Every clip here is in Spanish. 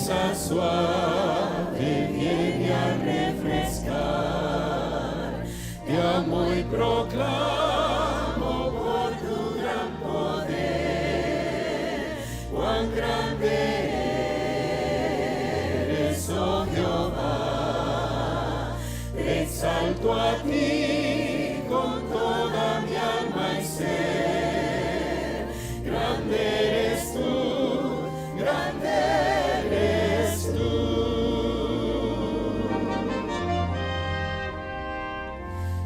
brisa suave viene a refrescar. Te amo y proclamo por tu gran poder, cuán grande eres, oh Jehová. Te exalto a ti con toda mi alma y ser. Grande eres tú, grande eres tú.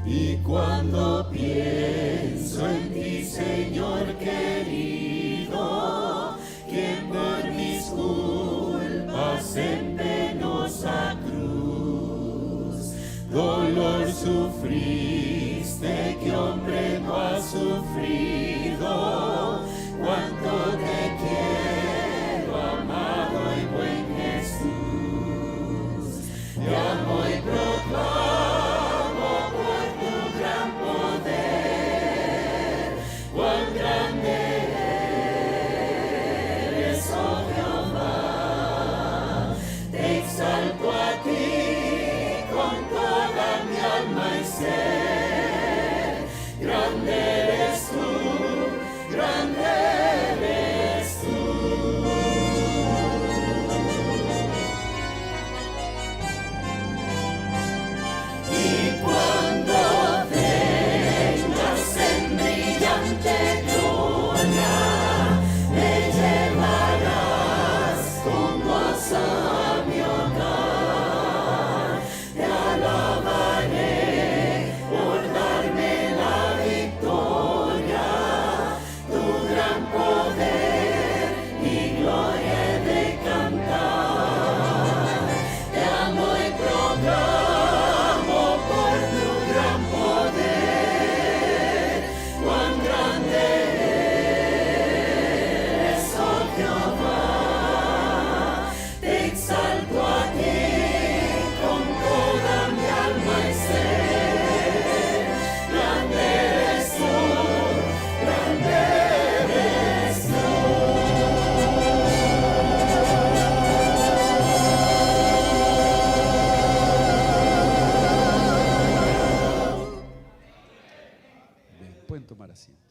Y cuando pienso en ti, Señor querido, quien por mis culpas en penosa cruz dolor sufriste que hombre no ha sufrido, cuánto te quiero, amado y buen Jesús. Te amo y proclamo por tu gran poder, cuán grande eres, oh Jehová. Te exalto a ti con toda mi alma y ser. Grande eres tú, grande eres tú. Y cuando vengas en brillante gloria, me llevarás con gozo a mi hogar. Te alabaré por darme la victoria, tu gran poder y gloria he de cantar. Te amo y proclamo por tu gran poder, cuán grande eres, oh Jehová. Te exalto a ti con toda mi alma y ser. Grande eres tú, grande eres tú. Bien, pueden tomar asiento.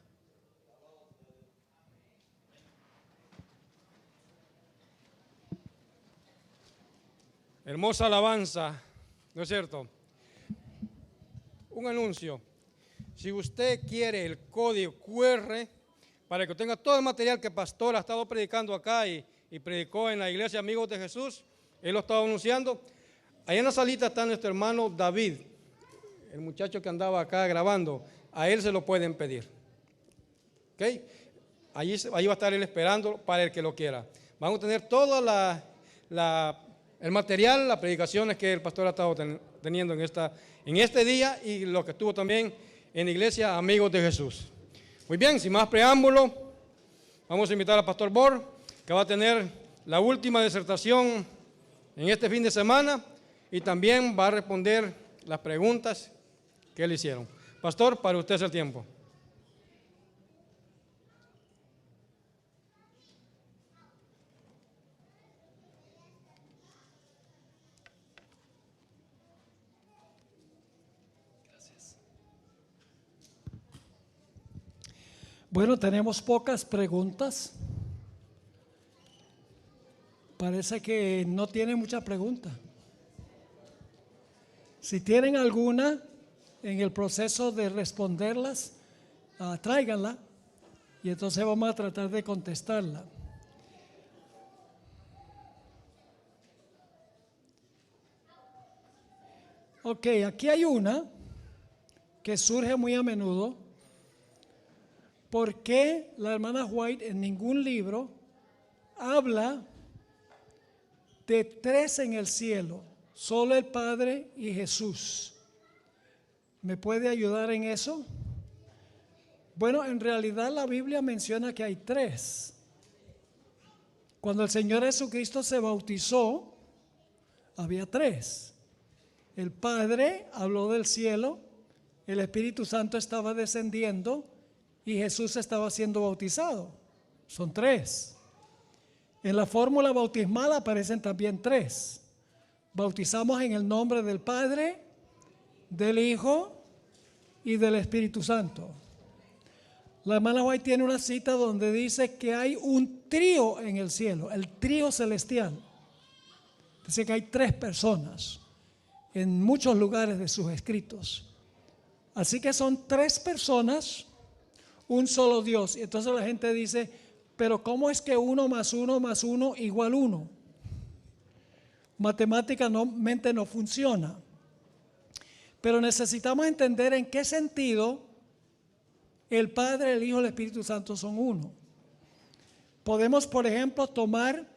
Hermosa alabanza, ¿no es cierto? Un anuncio. Si usted quiere el código QR para que tenga todo el material que el pastor ha estado predicando acá y predicó en la iglesia Amigos de Jesús, él lo estaba anunciando. Allá en la salita está nuestro hermano David, el muchacho que andaba acá grabando. A él se lo pueden pedir. ¿Ok? Ahí va a estar él esperando para el que lo quiera. Vamos a tener todo el material, las predicaciones que el pastor ha estado teniendo en este día y lo que estuvo también en la iglesia Amigos de Jesús. Muy bien, sin más preámbulo, vamos a invitar al pastor Bor, que va a tener la última disertación en este fin de semana y también va a responder las preguntas que le hicieron. Pastor, para usted es el tiempo. Bueno, tenemos pocas preguntas. Parece que no tienen muchas preguntas. Si tienen alguna en el proceso de responderlas, tráiganla y entonces vamos a tratar de contestarla. Ok, aquí hay una que surge muy a menudo. ¿Por qué la hermana White en ningún libro habla de tres en el cielo? Solo el Padre y Jesús. ¿Me puede ayudar en eso? Bueno, en realidad la Biblia menciona que hay tres. Cuando el Señor Jesucristo se bautizó, había tres. El Padre habló del cielo, el Espíritu Santo estaba descendiendo y Jesús estaba siendo bautizado. Son tres. En la fórmula bautismal aparecen también 3. Bautizamos en el nombre del Padre, del Hijo y del Espíritu Santo. La hermana White tiene una cita donde dice que hay un trío en el cielo, el trío celestial. Dice que hay 3 personas en muchos lugares de sus escritos. Así que son 3 personas, un solo Dios. Y entonces la gente dice, pero ¿cómo es que 1 más 1 más 1 igual 1? Matemáticamente no funciona. Pero necesitamos entender en qué sentido el Padre, el Hijo y el Espíritu Santo son uno. Podemos, por ejemplo, tomar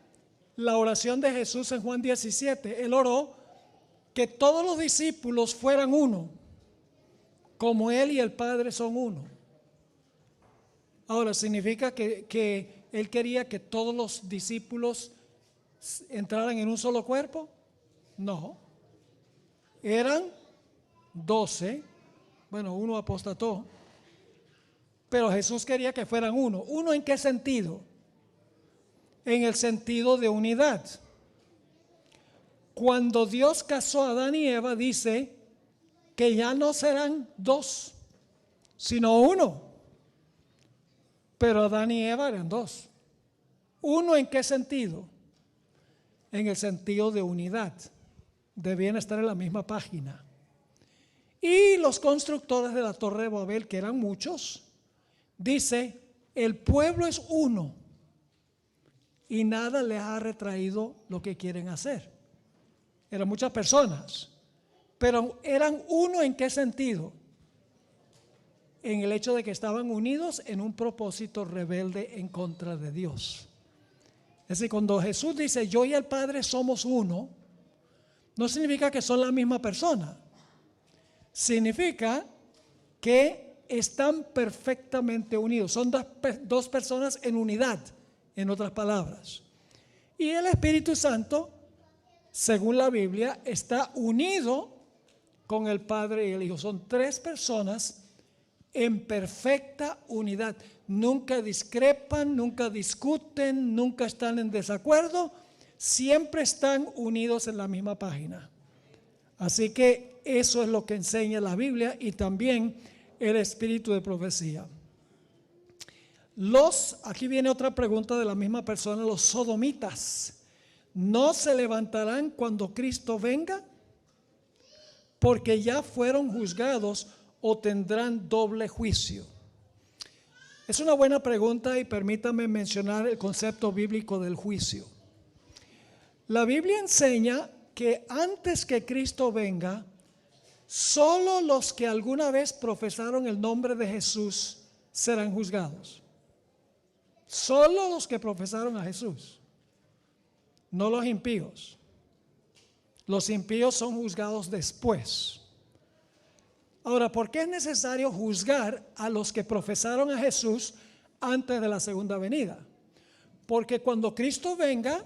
la oración de Jesús en Juan 17. Él oró que todos los discípulos fueran uno, como Él y el Padre son uno. Ahora, ¿significa que Él quería que todos los discípulos entraran en un solo cuerpo? No. Eran 12. Bueno, uno apostató. Pero Jesús quería que fueran uno. ¿Uno en qué sentido? En el sentido de unidad. Cuando Dios casó a Adán y Eva, dice que ya no serán 2, sino 1. Pero Adán y Eva eran 2. ¿Uno en qué sentido? En el sentido de unidad. Debían estar en la misma página. Y los constructores de la Torre de Babel, que eran muchos, dice, el pueblo es uno y nada les ha retraído lo que quieren hacer. Eran muchas personas, pero eran uno ¿en qué sentido? En el hecho de que estaban unidos en un propósito rebelde en contra de Dios. Es decir, cuando Jesús dice yo y el Padre somos uno, no significa que son la misma persona. Significa que están perfectamente unidos. Son 2 personas en unidad, en otras palabras. Y el Espíritu Santo, según la Biblia, está unido con el Padre y el Hijo. Son 3 personas en perfecta unidad. Nunca discrepan, nunca discuten, nunca están en desacuerdo. Siempre están unidos en la misma página. Así que eso es lo que enseña la Biblia y también el espíritu de profecía. Aquí viene otra pregunta de la misma persona, los sodomitas, ¿no se levantarán cuando Cristo venga? Porque ya fueron juzgados o tendrán doble juicio. Es una buena pregunta y permítame mencionar el concepto bíblico del juicio. La Biblia enseña que antes que Cristo venga, solo los que alguna vez profesaron el nombre de Jesús serán juzgados. Solo los que profesaron a Jesús, no los impíos. Los impíos son juzgados después. Ahora, ¿por qué es necesario juzgar a los que profesaron a Jesús antes de la segunda venida? Porque cuando Cristo venga,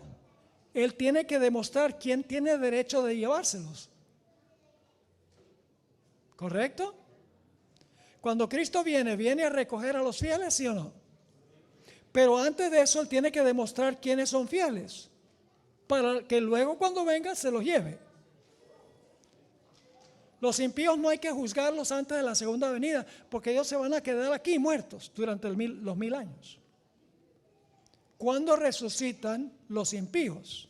Él tiene que demostrar quién tiene derecho de llevárselos. ¿Correcto? Cuando Cristo viene a recoger a los fieles, ¿sí o no? Pero antes de eso Él tiene que demostrar quiénes son fieles, para que luego cuando venga se los lleve. Los impíos no hay que juzgarlos antes de la segunda venida, porque ellos se van a quedar aquí muertos durante los 1000 años. ¿Cuándo resucitan los impíos?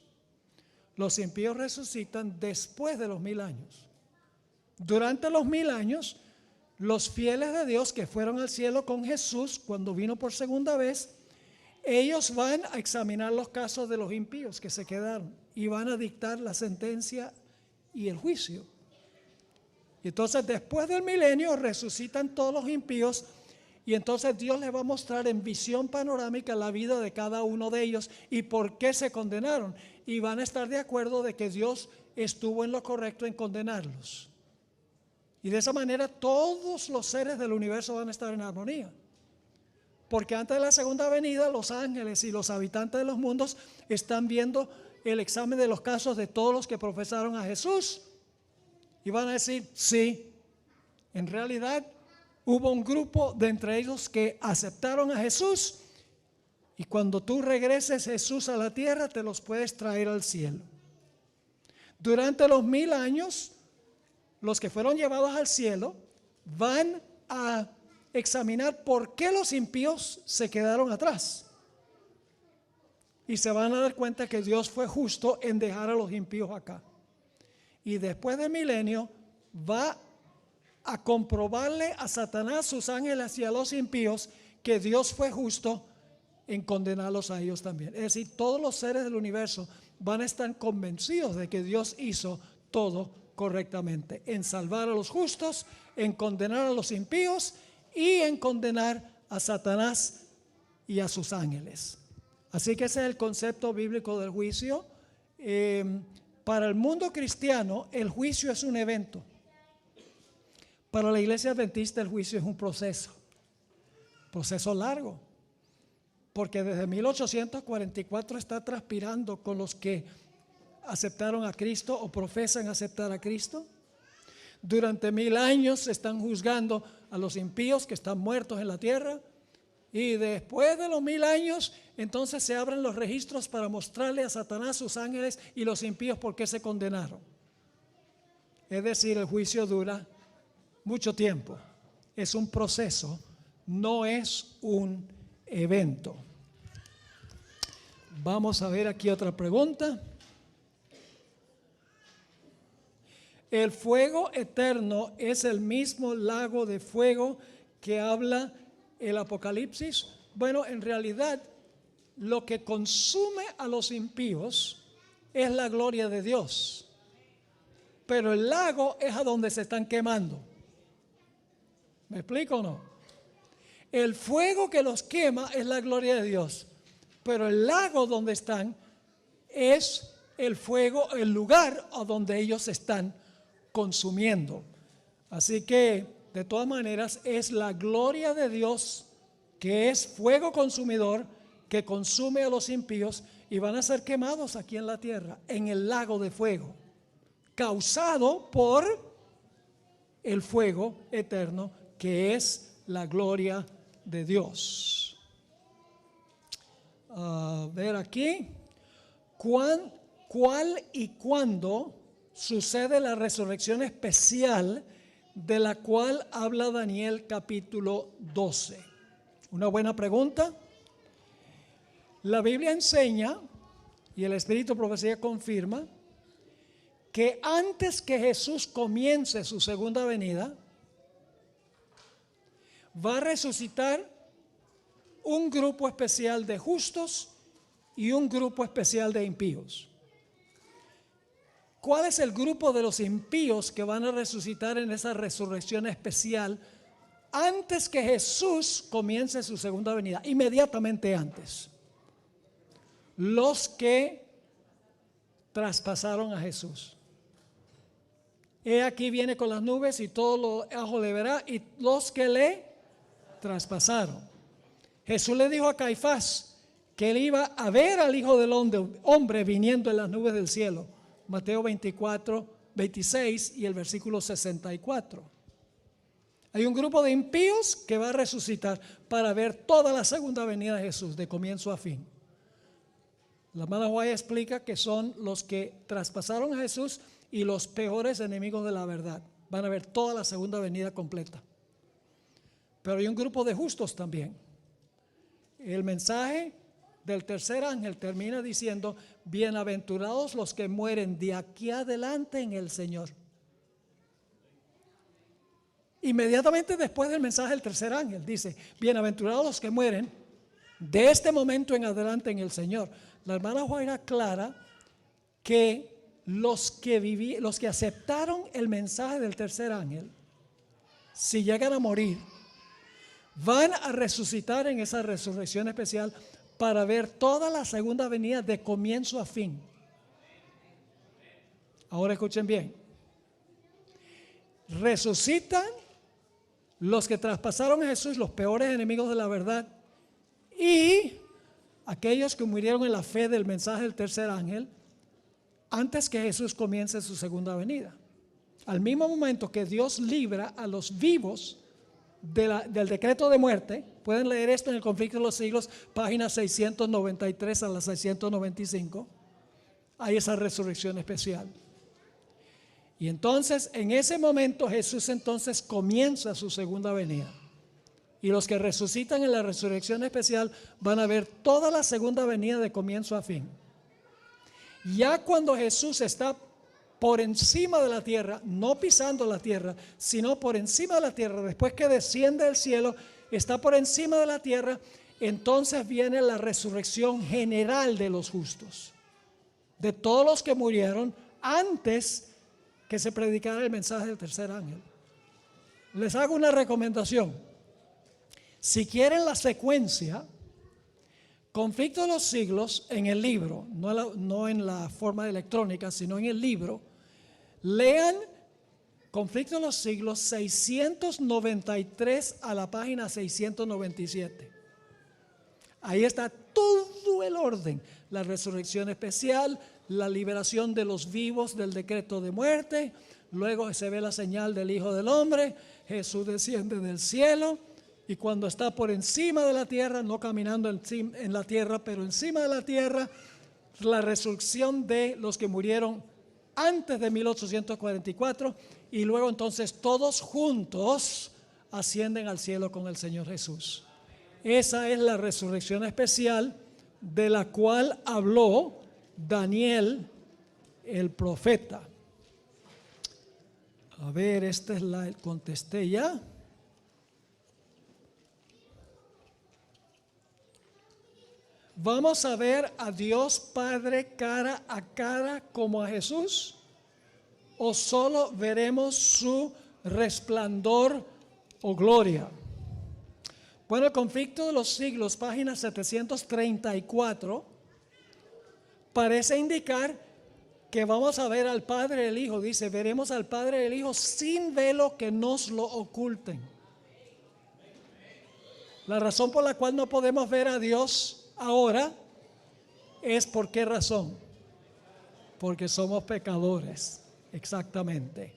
Los impíos resucitan después de los 1000 años. Durante los 1000 años, los fieles de Dios que fueron al cielo con Jesús cuando vino por segunda vez, ellos van a examinar los casos de los impíos que se quedaron y van a dictar la sentencia y el juicio. Y entonces después del milenio resucitan todos los impíos y entonces Dios les va a mostrar en visión panorámica la vida de cada uno de ellos y por qué se condenaron. Y van a estar de acuerdo de que Dios estuvo en lo correcto en condenarlos. Y de esa manera todos los seres del universo van a estar en armonía. Porque antes de la segunda venida, los ángeles y los habitantes de los mundos están viendo el examen de los casos de todos los que profesaron a Jesús. Y van a decir, sí, en realidad hubo un grupo de entre ellos que aceptaron a Jesús Y cuando tú regreses, Jesús, a la tierra, te los puedes traer al cielo. Durante los 1000 años, los que fueron llevados al cielo van a examinar por qué los impíos se quedaron atrás. Y se van a dar cuenta que Dios fue justo en dejar a los impíos acá. Y después del milenio va a comprobarle a Satanás, sus ángeles y a los impíos que Dios fue justo en condenarlos a ellos también. Es decir, todos los seres del universo van a estar convencidos de que Dios hizo todo correctamente, en salvar a los justos, en condenar a los impíos y en condenar a Satanás y a sus ángeles. Así que ese es el concepto bíblico del juicio. Para el mundo cristiano, el juicio es un evento. Para la iglesia adventista, el juicio es un proceso largo, porque desde 1844 está transpirando con los que aceptaron a Cristo o profesan aceptar a Cristo. Durante 1000 años se están juzgando a los impíos que están muertos en la tierra, y después de los 1000 años entonces se abren los registros para mostrarle a Satanás, sus ángeles y los impíos por qué se condenaron. Es decir, el juicio dura mucho tiempo, es un proceso, no es un evento. Vamos a ver aquí otra pregunta. ¿El fuego eterno es el mismo lago de fuego que habla el Apocalipsis? Bueno, en realidad lo que consume a los impíos es la gloria de Dios, pero el lago es a donde se están quemando. ¿Me explico o no? El fuego que los quema es la gloria de Dios, pero el lago donde están es el fuego, el lugar a donde ellos están consumiendo. Así que de todas maneras es la gloria de Dios, que es fuego consumidor, que consume a los impíos, y van a ser quemados aquí en la tierra, en el lago de fuego, causado por el fuego eterno, que es la gloria de Dios. A ver aquí, ¿cuál y cuándo sucede la resurrección especial de la cual habla Daniel capítulo 12? Una buena pregunta. La Biblia enseña, y el Espíritu de Profecía confirma, que antes que Jesús comience su segunda venida, va a resucitar un grupo especial de justos y un grupo especial de impíos. ¿Cuál es el grupo de los impíos que van a resucitar en esa resurrección especial antes que Jesús comience su segunda venida? Inmediatamente antes. Los que traspasaron a Jesús. He aquí viene con las nubes y todo lo ojos le verá, y los que le traspasaron. Jesús le dijo a Caifás que él iba a ver al Hijo del Hombre viniendo en las nubes del cielo. Mateo 24, 26 y el versículo 64. Hay un grupo de impíos que va a resucitar para ver toda la segunda venida de Jesús de comienzo a fin. La hermana White explica que son los que traspasaron a Jesús y los peores enemigos de la verdad. Van a ver toda la segunda venida completa. Pero hay un grupo de justos también. El mensaje del tercer ángel termina diciendo: bienaventurados los que mueren de aquí adelante en el Señor. Inmediatamente después del mensaje del tercer ángel dice: bienaventurados los que mueren de este momento en adelante en el Señor. La hermana Juana aclara que los que aceptaron el mensaje del tercer ángel, si llegan a morir, van a resucitar en esa resurrección especial para ver toda la segunda venida de comienzo a fin. Ahora escuchen bien. Resucitan los que traspasaron a Jesús, los peores enemigos de la verdad, y aquellos que murieron en la fe del mensaje del tercer ángel antes que Jesús comience su segunda venida. Al mismo momento que Dios libra a los vivos del decreto de muerte. Pueden leer esto en el Conflicto de los Siglos, páginas 693 a la 695. Hay esa resurrección especial. Y entonces, en ese momento, Jesús entonces comienza su segunda venida. Y los que resucitan en la resurrección especial van a ver toda la segunda venida de comienzo a fin. Ya cuando Jesús está por encima de la tierra, no pisando la tierra, sino por encima de la tierra, después que desciende del cielo, está por encima de la tierra, entonces viene la resurrección general de los justos, de todos los que murieron antes que se predicara el mensaje del tercer ángel. Les hago una recomendación. Si quieren la secuencia, Conflicto de los Siglos en el libro, no en la forma electrónica, sino en el libro, lean Conflicto de los Siglos 693 a la página 697. Ahí está todo el orden: la resurrección especial, la liberación de los vivos del decreto de muerte, luego se ve la señal del Hijo del Hombre, Jesús desciende del cielo, y cuando está por encima de la tierra, no caminando en la tierra, pero encima de la tierra, la resurrección de los que murieron antes de 1844, y luego entonces todos juntos ascienden al cielo con el Señor Jesús. Esa es la resurrección especial de la cual habló Daniel el profeta. A ver, esta es la contesté ya. ¿Vamos a ver a Dios Padre cara a cara como a Jesús? ¿O solo veremos su resplandor o gloria? Bueno, el Conflicto de los Siglos, página 734, parece indicar que vamos a ver al Padre y el Hijo. Dice, veremos al Padre y el Hijo sin velo que nos lo oculten. La razón por la cual no podemos ver a Dios ahora es ¿por qué razón? Porque somos pecadores, exactamente.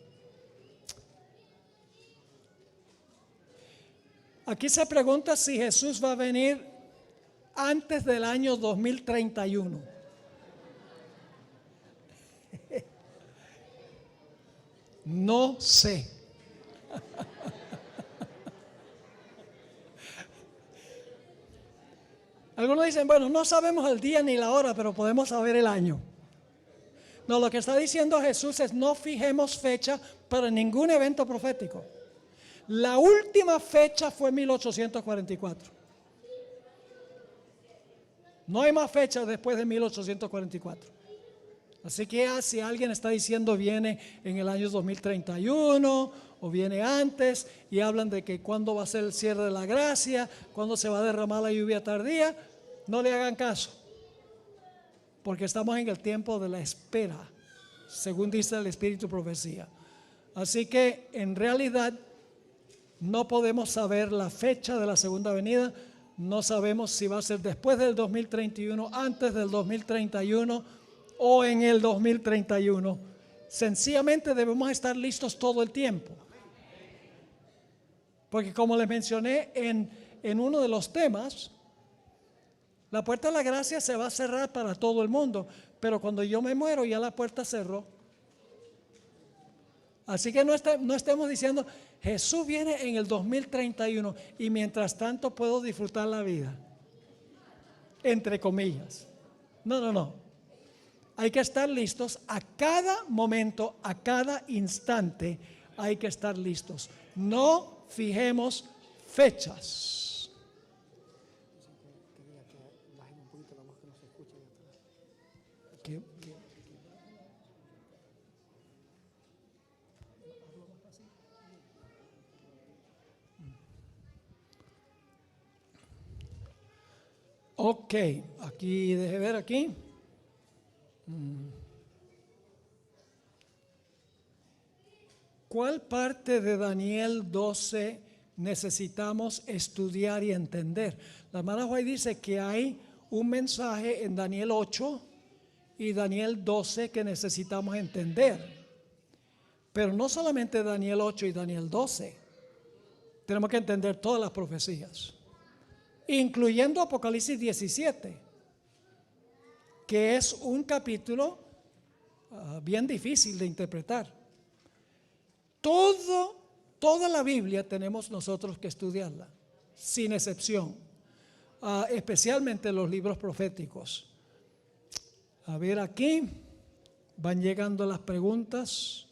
Aquí se pregunta si Jesús va a venir antes del año 2031. No sé. Algunos dicen, bueno, no sabemos el día ni la hora, pero podemos saber el año. No, lo que está diciendo Jesús es no fijemos fecha para ningún evento profético. La última fecha fue 1844. No hay más fecha después de 1844. Así que si alguien está diciendo viene en el año 2031 o viene antes y hablan de que cuándo va a ser el cierre de la gracia, cuándo se va a derramar la lluvia tardía, no le hagan caso, porque estamos en el tiempo de la espera, según dice el Espíritu Profecía. Así que en realidad no podemos saber la fecha de la segunda venida. No sabemos si va a ser después del 2031, antes del 2031 o en el 2031. Sencillamente debemos estar listos todo el tiempo. Porque como les mencioné en uno de los temas, la puerta de la gracia se va a cerrar para todo el mundo, pero cuando yo me muero ya la puerta cerró. Así que no estemos diciendo Jesús viene en el 2031 y mientras tanto puedo disfrutar la vida, entre comillas. No. Hay que estar listos a cada momento, a cada instante. Hay que estar listos. No fijemos fechas. Ok, aquí, deje ver aquí. ¿Cuál parte de Daniel 12 necesitamos estudiar y entender? La hermana White dice que hay un mensaje en Daniel 8 y Daniel 12 que necesitamos entender. Pero no solamente Daniel 8 y Daniel 12. tenemos que entender todas las profecías, incluyendo Apocalipsis 17, que es un capítulo bien difícil de interpretar. Toda la Biblia tenemos nosotros que estudiarla, sin excepción, especialmente los libros proféticos. A ver, aquí van llegando las preguntas.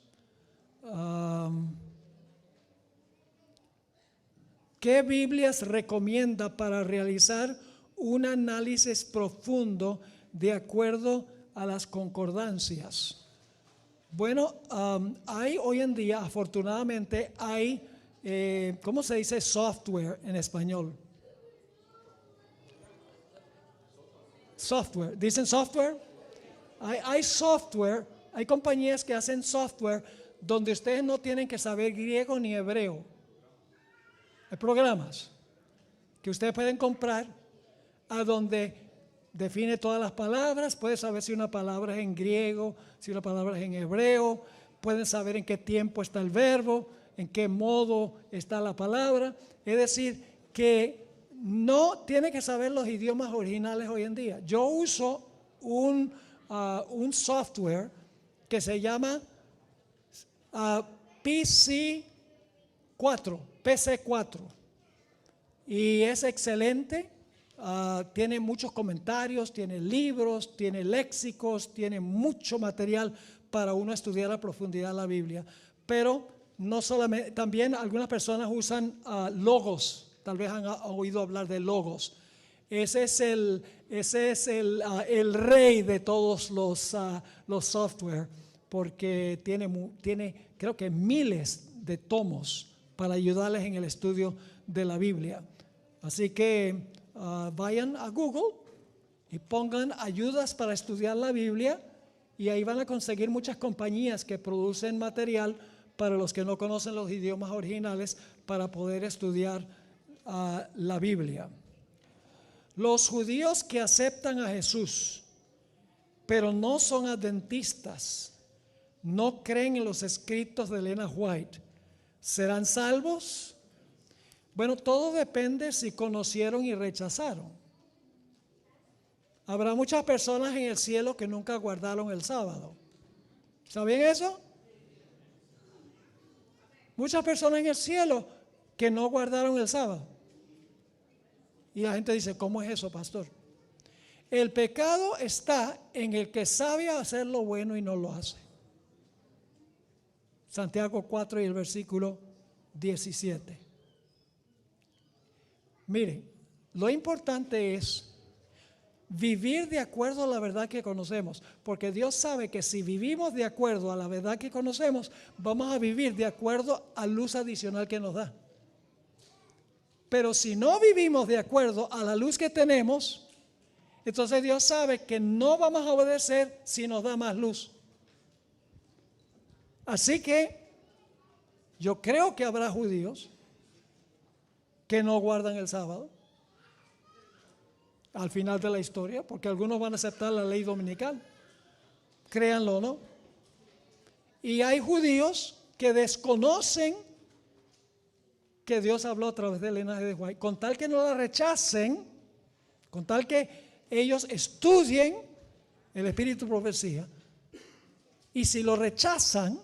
¿Qué Biblias recomienda para realizar un análisis profundo de acuerdo a las concordancias? Bueno, hay hoy en día, afortunadamente, hay, ¿cómo se dice software en español? Software, ¿dicen software? Hay software, hay compañías que hacen software donde ustedes no tienen que saber griego ni hebreo. Hay programas que ustedes pueden comprar a donde define todas las palabras, pueden saber si una palabra es en griego, si una palabra es en hebreo, pueden saber en qué tiempo está el verbo, en qué modo está la palabra. Es decir, que no tiene que saber los idiomas originales hoy en día. Yo uso un software que se llama PC4, y es excelente. Tiene muchos comentarios, tiene libros, tiene léxicos, tiene mucho material para uno estudiar a profundidad la Biblia. Pero no solamente, también algunas personas usan Logos. Tal vez han oído hablar de Logos. Ese es el rey de todos los software, porque tiene creo que miles de tomos para ayudarles en el estudio de la Biblia. Así que vayan a Google y pongan ayudas para estudiar la Biblia, y ahí van a conseguir muchas compañías que producen material para los que no conocen los idiomas originales para poder estudiar la Biblia. Los judíos que aceptan a Jesús pero no son adventistas, no creen en los escritos de Elena White, ¿serán salvos? Bueno, todo depende si conocieron y rechazaron. Habrá muchas personas en el cielo que nunca guardaron el sábado. ¿Saben eso? Muchas personas en el cielo que no guardaron el sábado. Y la gente dice, ¿cómo es eso, pastor? El pecado está en el que sabe hacer lo bueno y no lo hace. Santiago 4 y el versículo 17. Miren, lo importante es vivir de acuerdo a la verdad que conocemos, porque Dios sabe que si vivimos de acuerdo a la verdad que conocemos, vamos a vivir de acuerdo a luz adicional que nos da. Pero si no vivimos de acuerdo a la luz que tenemos, entonces Dios sabe que no vamos a obedecer si nos da más luz. Así que yo creo que habrá judíos que no guardan el sábado al final de la historia, porque algunos van a aceptar la ley dominical, créanlo o no. Y hay judíos que desconocen que Dios habló a través del linaje de White, con tal que no la rechacen, con tal que ellos estudien el espíritu de profecía, y si lo rechazan,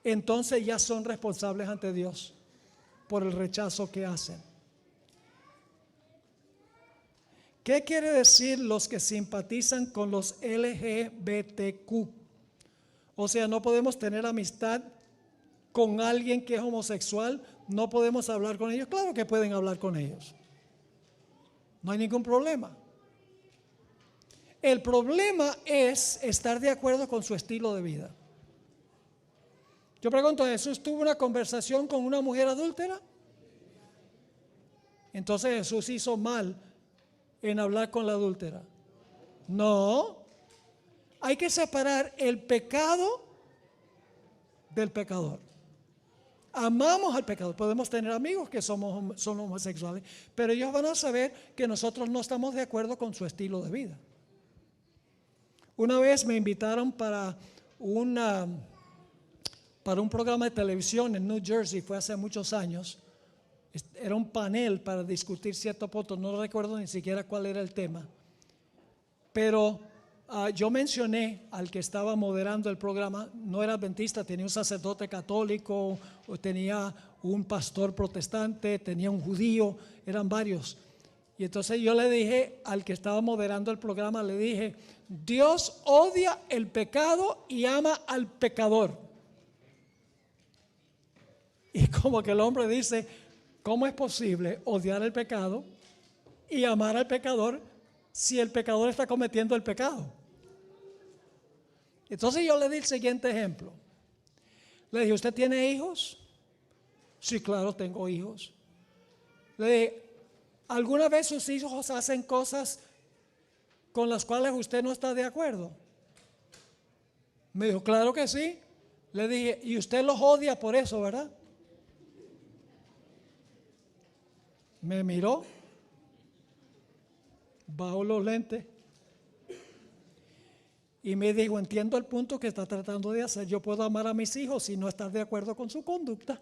entonces ya son responsables ante Dios por el rechazo que hacen. ¿Qué quiere decir los que simpatizan con los LGBTQ? O sea, no podemos tener amistad con alguien que es homosexual, no podemos hablar con ellos. Claro que pueden hablar con ellos, no hay ningún problema. El problema es estar de acuerdo con su estilo de vida. Yo pregunto, ¿Jesús tuvo una conversación con una mujer adúltera? Entonces Jesús hizo mal en hablar con la adúltera. No, hay que separar el pecado del pecador. Amamos al pecador. Podemos tener amigos que son homosexuales, pero ellos van a saber que nosotros no estamos de acuerdo con su estilo de vida. Una vez me invitaron para un programa de televisión en New Jersey, fue hace muchos años, Era un panel para discutir ciertos puntos, no recuerdo ni siquiera cuál era el tema. Pero yo mencioné al que estaba moderando el programa, no era adventista, tenía un sacerdote católico, o tenía un pastor protestante, tenía un judío, eran varios. Y entonces yo le dije al que estaba moderando el programa, le dije, Dios odia el pecado y ama al pecador. Y como que el hombre dice, ¿cómo es posible odiar el pecado y amar al pecador si el pecador está cometiendo el pecado? Entonces yo le di el siguiente ejemplo. Le dije, ¿usted tiene hijos? Sí, claro, tengo hijos. Le dije, ¿alguna vez sus hijos hacen cosas con las cuales usted no está de acuerdo? Me dijo, claro que sí. Le dije, y usted los odia por eso, ¿verdad? Me miró, bajó los lentes y me dijo, entiendo el punto que está tratando de hacer. Yo puedo amar a mis hijos si no estás de acuerdo con su conducta.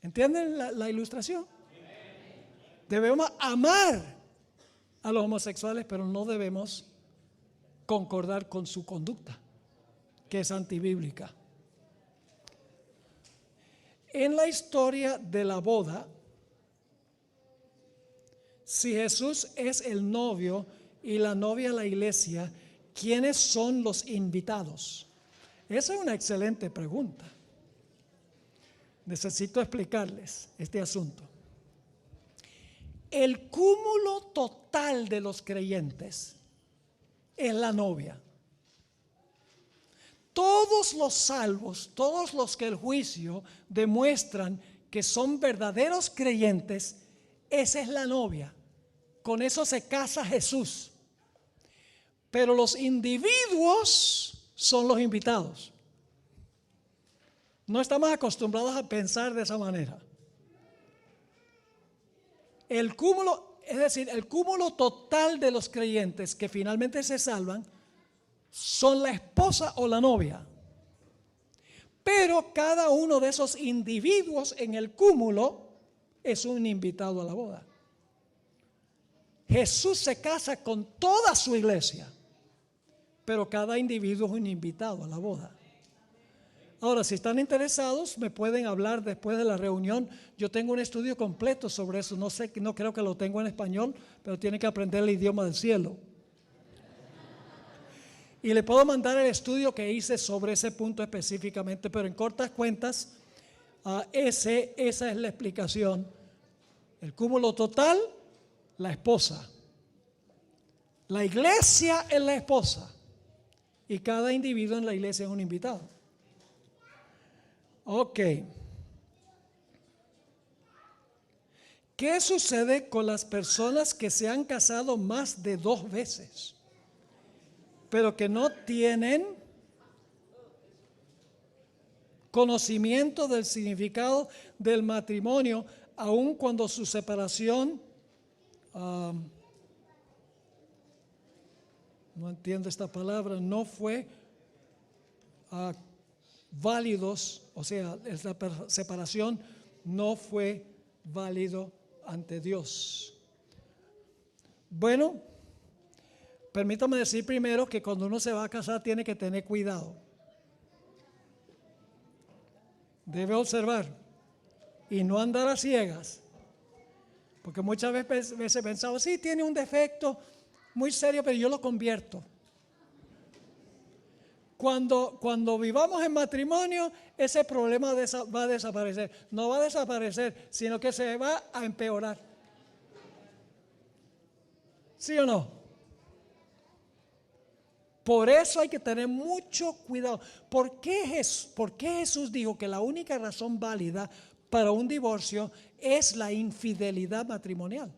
¿Entienden la ilustración? Debemos amar a los homosexuales, pero no debemos concordar con su conducta, que es antibíblica. En la historia de la boda, si Jesús es el novio y la novia la iglesia, ¿quiénes son los invitados? Esa es una excelente pregunta. Necesito explicarles este asunto. El cúmulo total de los creyentes es la novia. Todos los salvos, todos los que el juicio demuestran que son verdaderos creyentes, esa es la novia. Con eso se casa Jesús. Pero los individuos son los invitados. No estamos acostumbrados a pensar de esa manera. El cúmulo, es decir, el cúmulo total de los creyentes que finalmente se salvan son la esposa o la novia. Pero cada uno de esos individuos en el cúmulo es un invitado a la boda. Jesús se casa con toda su iglesia, pero cada individuo es un invitado a la boda. Ahora, si están interesados, me pueden hablar después de la reunión. Yo tengo un estudio completo sobre eso. No creo que lo tengo en español, pero tienen que aprender el idioma del cielo. Y le puedo mandar el estudio que hice sobre ese punto específicamente, pero en cortas cuentas, esa es la explicación. El cúmulo total, la esposa. La iglesia es la esposa. Y cada individuo en la iglesia es un invitado. Ok. ¿Qué sucede con las personas que se han casado más de 2 veces, pero que no tienen conocimiento del significado del matrimonio, aun cuando su separación, no entiendo esta palabra, no fue válidos, o sea, esta separación no fue válido ante Dios? Bueno, permítame decir primero que cuando uno se va a casar tiene que tener cuidado. Debe observar y no andar a ciegas, porque muchas veces pensamos, sí, tiene un defecto muy serio, pero yo lo convierto. Cuando vivamos en matrimonio, ese problema va a desaparecer. No va a desaparecer, sino que se va a empeorar. ¿Sí o no? Por eso hay que tener mucho cuidado. ¿Por qué Jesús dijo que la única razón válida para un divorcio es la infidelidad matrimonial?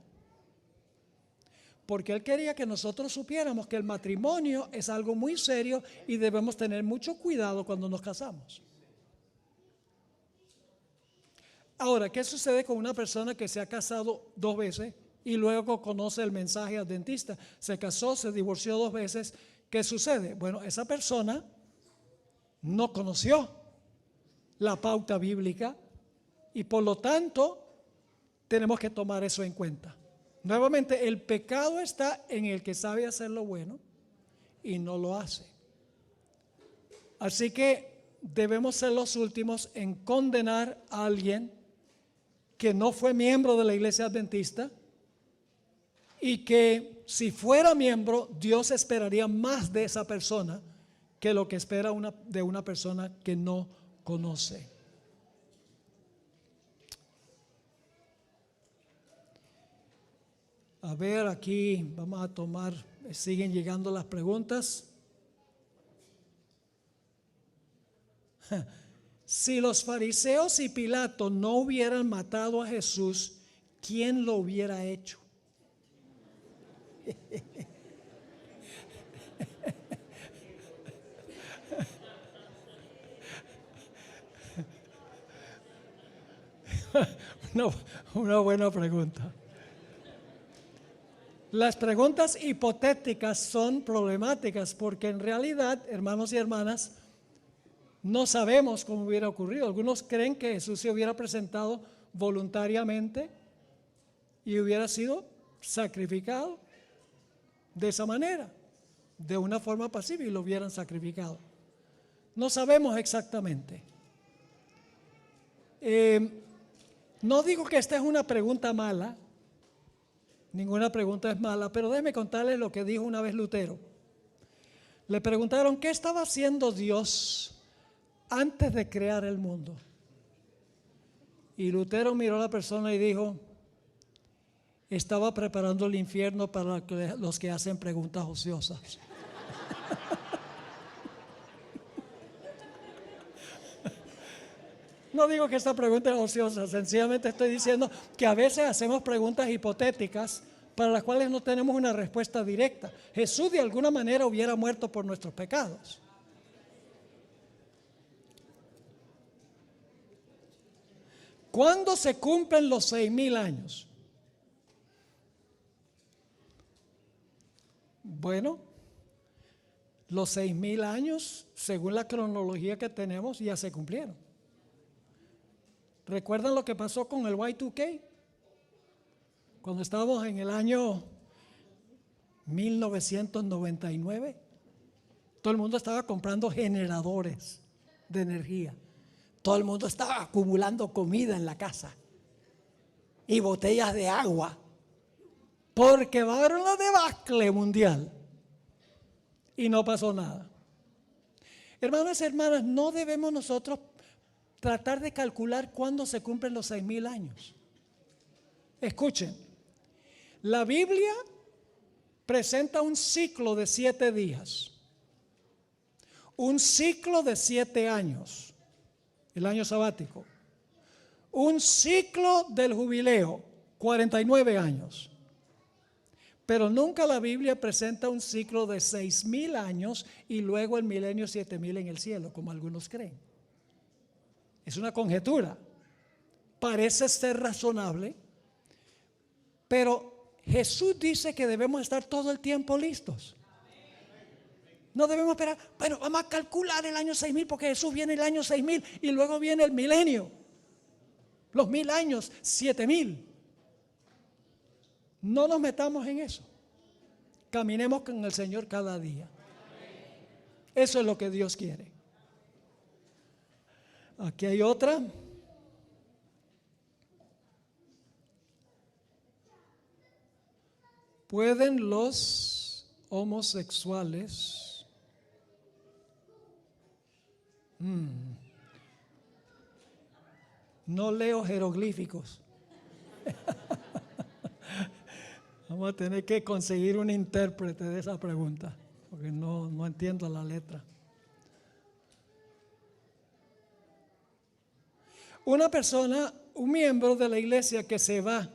Porque Él quería que nosotros supiéramos que el matrimonio es algo muy serio y debemos tener mucho cuidado cuando nos casamos. Ahora, ¿qué sucede con una persona que se ha casado 2 veces y luego conoce el mensaje adventista? Se casó, se divorció 2 veces. ¿Qué sucede? Bueno, esa persona no conoció la pauta bíblica y por lo tanto tenemos que tomar eso en cuenta. Nuevamente, el pecado está en el que sabe hacer lo bueno y no lo hace. Así que debemos ser los últimos en condenar a alguien que no fue miembro de la iglesia adventista y que si fuera miembro, Dios esperaría más de esa persona que lo que espera de una persona que no conoce. A ver, aquí vamos a tomar, siguen llegando las preguntas. Si los fariseos y Pilato no hubieran matado a Jesús, ¿quién lo hubiera hecho? Una buena pregunta. Las preguntas hipotéticas son problemáticas porque en realidad, hermanos y hermanas, no sabemos cómo hubiera ocurrido. Algunos creen que Jesús se hubiera presentado voluntariamente y hubiera sido sacrificado de esa manera, de una forma pasiva, y lo hubieran sacrificado. No sabemos exactamente. No digo que esta es una pregunta mala, ninguna pregunta es mala, pero déjeme contarles lo que dijo una vez Lutero. Le preguntaron qué estaba haciendo Dios antes de crear el mundo. Y Lutero miró a la persona y dijo: estaba preparando el infierno para los que hacen preguntas ociosas. No digo que esta pregunta es ociosa, sencillamente estoy diciendo que a veces hacemos preguntas hipotéticas para las cuales no tenemos una respuesta directa. Jesús de alguna manera hubiera muerto por nuestros pecados. ¿Cuándo se cumplen los 6,000 años? Bueno, los 6,000 años, según la cronología que tenemos, ya se cumplieron. ¿Recuerdan lo que pasó con el Y2K? Cuando estábamos en el año 1999, todo el mundo estaba comprando generadores de energía. Todo el mundo estaba acumulando comida en la casa y botellas de agua, porque va a haber una debacle mundial. Y no pasó nada. Hermanos y hermanas, no debemos nosotros tratar de calcular cuándo se cumplen los 6,000 años. Escuchen, la Biblia presenta un ciclo de 7 días, un ciclo de 7 años, el año sabático, un ciclo del jubileo, 49 años. Pero nunca la Biblia presenta un ciclo de 6,000 años y luego el milenio 7,000 en el cielo, como algunos creen. Es una conjetura. Parece ser razonable, pero Jesús dice que debemos estar todo el tiempo listos. No debemos esperar, bueno, vamos a calcular el año 6,000 porque Jesús viene el año 6,000 y luego viene el milenio. Los 1,000 años, 7,000. No nos metamos en eso. Caminemos con el Señor cada día. Eso es lo que Dios quiere. Aquí hay otra. ¿Pueden los homosexuales no leo jeroglíficos? Vamos a tener que conseguir un intérprete de esa pregunta, porque no entiendo la letra. Una persona, un miembro de la iglesia que se va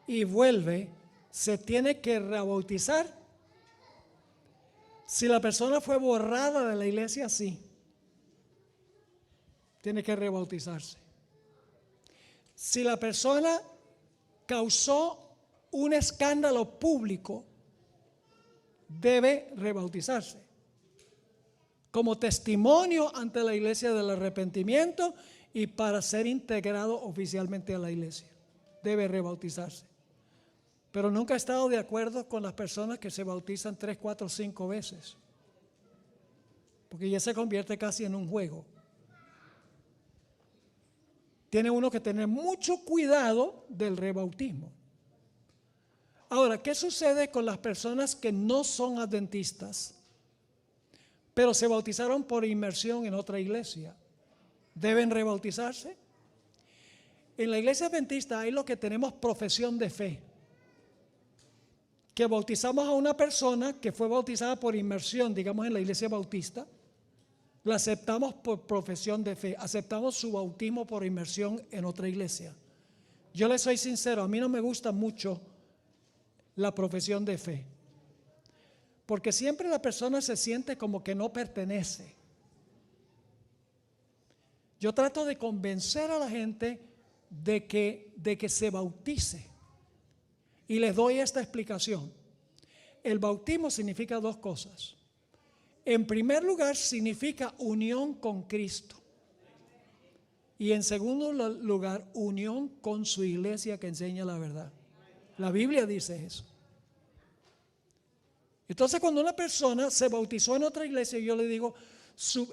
y vuelve, se tiene que rebautizar. Si la persona fue borrada de la iglesia, sí, tiene que rebautizarse. Si la persona causó un escándalo público, debe rebautizarse. como testimonio ante la iglesia del arrepentimiento y para ser integrado oficialmente a la iglesia. Debe rebautizarse. Pero nunca he estado de acuerdo con las personas que se bautizan 3, 4, 5 veces. Porque ya se convierte casi en un juego. Tiene uno que tener mucho cuidado del rebautismo. Ahora, ¿qué sucede con las personas que no son adventistas, pero se bautizaron por inmersión en otra iglesia? ¿Deben rebautizarse? En la iglesia adventista hay lo que tenemos profesión de fe, que bautizamos a una persona que fue bautizada por inmersión, digamos en la iglesia bautista, la aceptamos por profesión de fe, aceptamos su bautismo por inmersión en otra iglesia. Yo les soy sincero, a mí no me gusta mucho la profesión de fe, porque siempre la persona se siente como que no pertenece. Yo trato de convencer a la gente de que se bautice, y les doy esta explicación. El bautismo significa dos cosas. En primer lugar, significa unión con Cristo, y en segundo lugar, unión con su iglesia que enseña la verdad. La Biblia dice eso. Entonces, cuando una persona se bautizó en otra iglesia, yo le digo,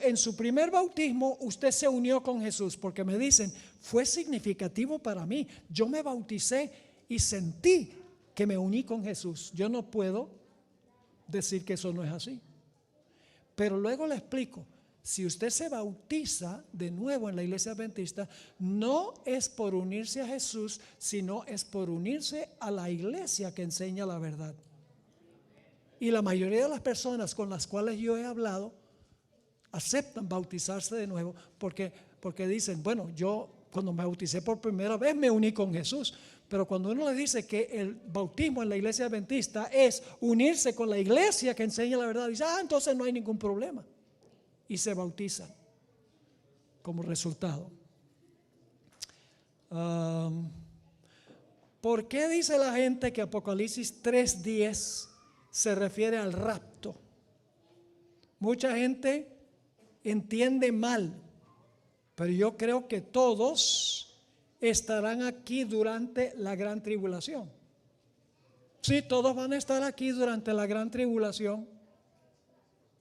en su primer bautismo usted se unió con Jesús, porque me dicen, fue significativo para mí. Yo me bauticé y sentí que me uní con Jesús. Yo no puedo decir que eso no es así. Pero luego le explico, si usted se bautiza de nuevo en la iglesia adventista, no es por unirse a Jesús, sino es por unirse a la iglesia que enseña la verdad. Y la mayoría de las personas con las cuales yo he hablado aceptan bautizarse de nuevo porque dicen, bueno, yo cuando me bauticé por primera vez me uní con Jesús. Pero cuando uno le dice que el bautismo en la iglesia adventista es unirse con la iglesia que enseña la verdad, dice, entonces no hay ningún problema. Y se bautizan como resultado. ¿Por qué dice la gente que Apocalipsis 3:10 se refiere al rapto? Mucha gente entiende mal, pero yo creo que todos estarán aquí durante la gran tribulación. Sí, todos van a estar aquí durante la gran tribulación.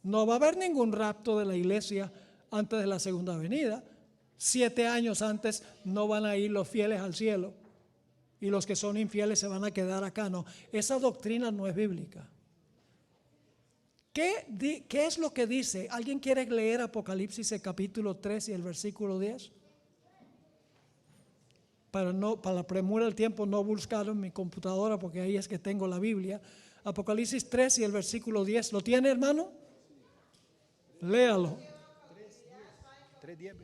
No va a haber ningún rapto de la iglesia antes de la segunda venida. 7 años antes no van a ir los fieles al cielo y los que son infieles se van a quedar acá. No, esa doctrina no es bíblica. ¿Qué es lo que dice? ¿Alguien quiere leer Apocalipsis el capítulo 3 y el versículo 10? Para la premura del tiempo no buscarlo en mi computadora porque ahí es que tengo la Biblia. Apocalipsis 3 y el versículo 10. ¿Lo tiene, hermano? Léalo. 3:10.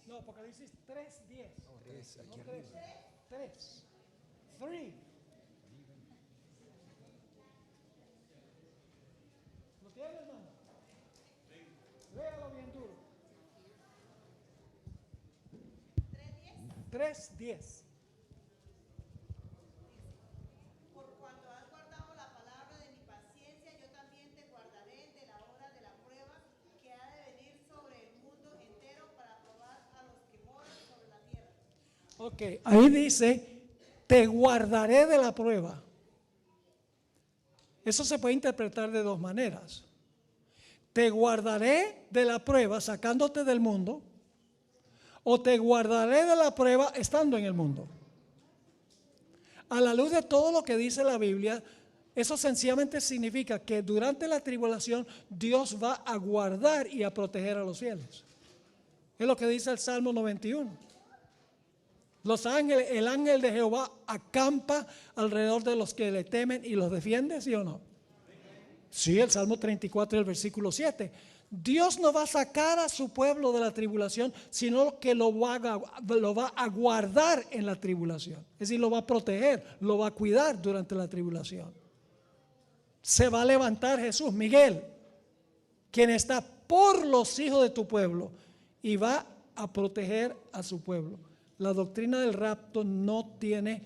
No, Apocalipsis 3:10. 3. ¿Lo tiene, hermano? Léalo bien duro. 3:10. Por cuanto has guardado la palabra de mi paciencia, yo también te guardaré de la hora de la prueba que ha de venir sobre el mundo entero para probar a los que moran sobre la tierra. Ok, ahí dice, te guardaré de la prueba. Eso se puede interpretar de dos maneras. Te guardaré de la prueba sacándote del mundo, o te guardaré de la prueba estando en el mundo. A la luz de todo lo que dice la Biblia, eso sencillamente significa que durante la tribulación Dios va a guardar y a proteger a los fieles. Es lo que dice el Salmo 91. El ángel de Jehová acampa alrededor de los que le temen y los defiende, ¿sí o no? Sí, el Salmo 34 y el versículo 7. Dios no va a sacar a su pueblo de la tribulación, sino que lo va a guardar en la tribulación. Es decir, lo va a proteger, lo va a cuidar durante la tribulación. Se va a levantar Jesús, Miguel, quien está por los hijos de tu pueblo, y va a proteger a su pueblo. La doctrina del rapto no tiene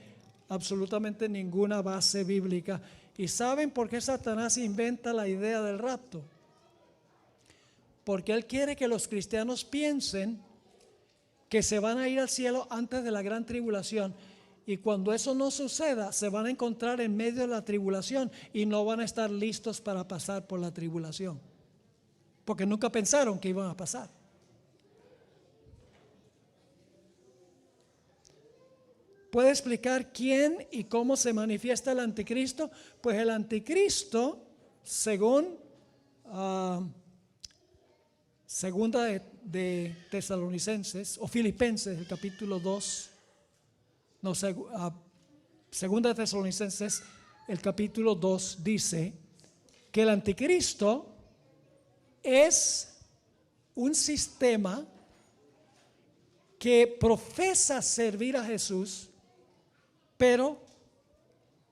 absolutamente ninguna base bíblica ¿Y saben por qué Satanás inventa la idea del rapto? Porque él quiere que los cristianos piensen que se van a ir al cielo antes de la gran tribulación. Y cuando eso no suceda, se van a encontrar en medio de la tribulación y no van a estar listos para pasar por la tribulación. Porque nunca pensaron que iban a pasar. ¿Puede explicar quién y cómo se manifiesta el anticristo? Pues el anticristo, según segunda de Tesalonicenses o Filipenses, el capítulo 2, segunda de Tesalonicenses, el capítulo 2 dice que el anticristo es un sistema que profesa servir a Jesús, pero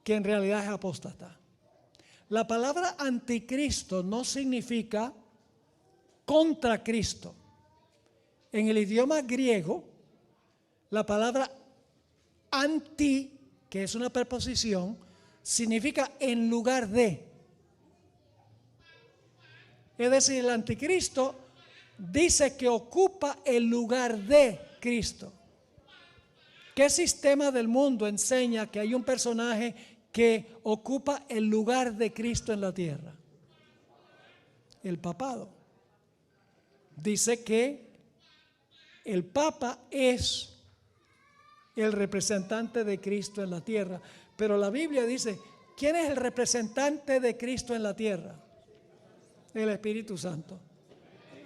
que en realidad es apóstata. La palabra anticristo no significa contra Cristo. En el idioma griego, la palabra anti, que es una preposición, significa en lugar de. Es decir, el anticristo dice que ocupa el lugar de Cristo. ¿Qué sistema del mundo enseña que hay un personaje que ocupa el lugar de Cristo en la tierra? El papado. Dice que el Papa es el representante de Cristo en la tierra. Pero la Biblia dice, ¿quién es el representante de Cristo en la tierra? El Espíritu Santo.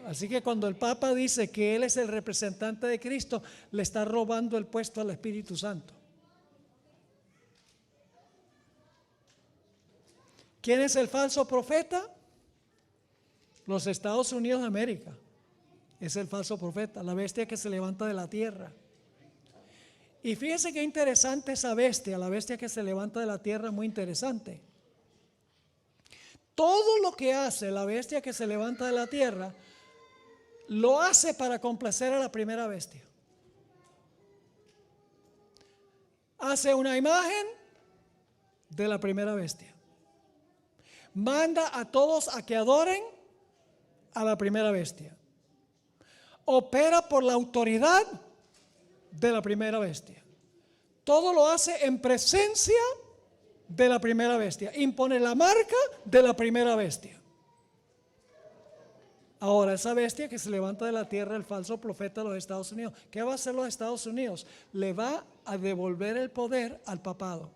Así que cuando el Papa dice que Él es el representante de Cristo, le está robando el puesto al Espíritu Santo. ¿Quién es el falso profeta? Los Estados Unidos de América. Es el falso profeta, la bestia que se levanta de la tierra. Y fíjese qué interesante esa bestia, la bestia que se levanta de la tierra, muy interesante. Todo lo que hace la bestia que se levanta de la tierra, lo hace para complacer a la primera bestia. Hace una imagen de la primera bestia. Manda a todos a que adoren a la primera bestia. Opera por la autoridad de la primera bestia. Todo lo hace en presencia de la primera bestia. Impone la marca de la primera bestia. Ahora, esa bestia que se levanta de la tierra, el falso profeta de los Estados Unidos, ¿qué va a hacer los Estados Unidos? Le va a devolver el poder al papado,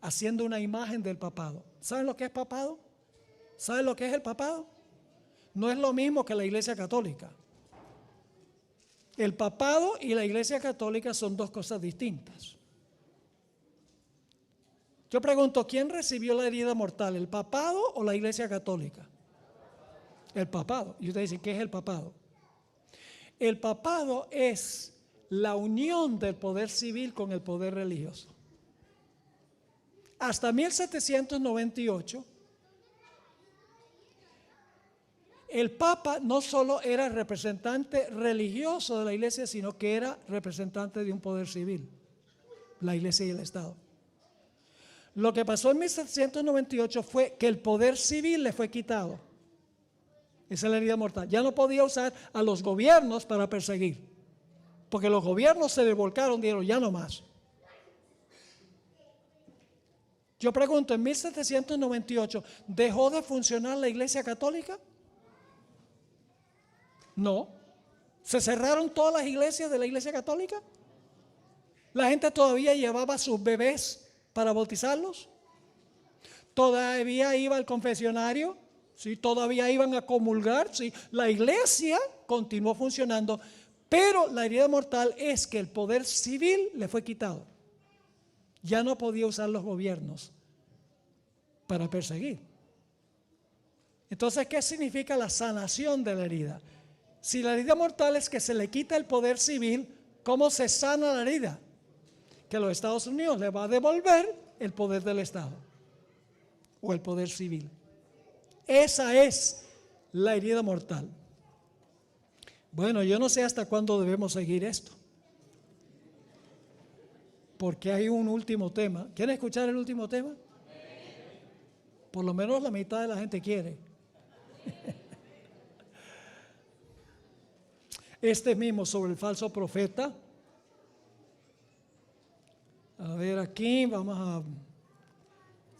haciendo una imagen del papado. ¿Saben lo que es papado? ¿Saben lo que es el papado? No es lo mismo que la Iglesia Católica. El papado y la Iglesia Católica son dos cosas distintas. Yo pregunto, ¿quién recibió la herida mortal? ¿El papado o la Iglesia Católica? El papado. Y usted dice, ¿qué es el papado? El papado es la unión del poder civil con el poder religioso. Hasta 1798, el Papa no solo era representante religioso de la Iglesia, sino que era representante de un poder civil, la Iglesia y el Estado. Lo que pasó en 1798 fue que el poder civil le fue quitado. Esa es la herida mortal. Ya no podía usar a los gobiernos para perseguir, porque los gobiernos se revolcaron, dijeron ya no más. Yo pregunto, ¿en 1798 dejó de funcionar la Iglesia Católica? No. ¿Se cerraron todas las iglesias de la Iglesia Católica? ¿La gente todavía llevaba a sus bebés para bautizarlos? ¿Todavía iba al confesionario? ¿Sí? ¿Todavía iban a comulgar? ¿Sí? La iglesia continuó funcionando, pero la herida mortal es que el poder civil le fue quitado. Ya no podía usar los gobiernos para perseguir. Entonces, ¿qué significa la sanación de la herida? Si la herida mortal es que se le quita el poder civil, ¿cómo se sana la herida? Que los Estados Unidos le va a devolver el poder del Estado o el poder civil. Esa es la herida mortal. Bueno, yo no sé hasta cuándo debemos seguir esto. porque hay un último tema. ¿Quieren escuchar el último tema? Por lo menos la mitad de la gente quiere. Este mismo sobre el falso profeta. A ver, aquí vamos a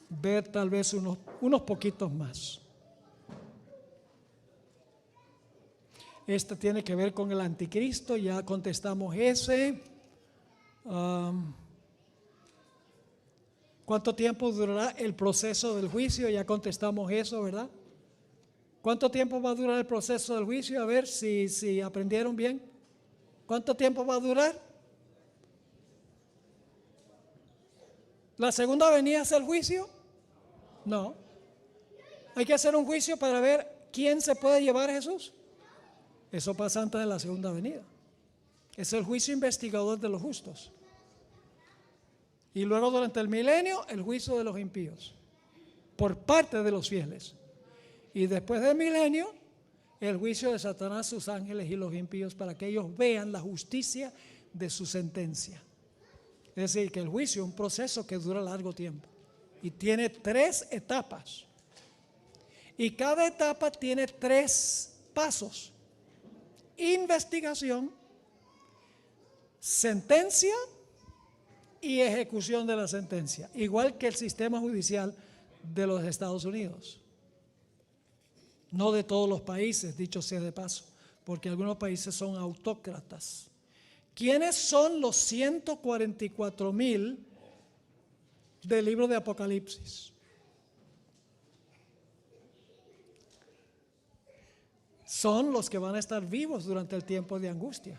ver tal vez unos poquitos más. Este tiene que ver con el anticristo, ya contestamos ese. ¿Cuánto tiempo durará el proceso del juicio? Ya contestamos eso, ¿verdad? ¿Cuánto tiempo va a durar el proceso del juicio? A ver si aprendieron bien. ¿Cuánto tiempo va a durar? ¿La segunda venida es el juicio? No. Hay que hacer un juicio para ver quién se puede llevar a Jesús. Eso pasa antes de la segunda venida. Es el juicio investigador de los justos. Y luego durante el milenio, el juicio de los impíos, por parte de los fieles. Y después del milenio, el juicio de Satanás, sus ángeles y los impíos, para que ellos vean la justicia de su sentencia. Es decir, que el juicio es un proceso que dura largo tiempo. Y tiene 3 etapas. Y cada etapa tiene 3 pasos. Investigación, sentencia y ejecución de la sentencia, igual que el sistema judicial de los Estados Unidos. No de todos los países, dicho sea de paso, porque algunos países son autócratas. ¿Quiénes son los 144,000 del libro de Apocalipsis? Son los que van a estar vivos durante el tiempo de angustia.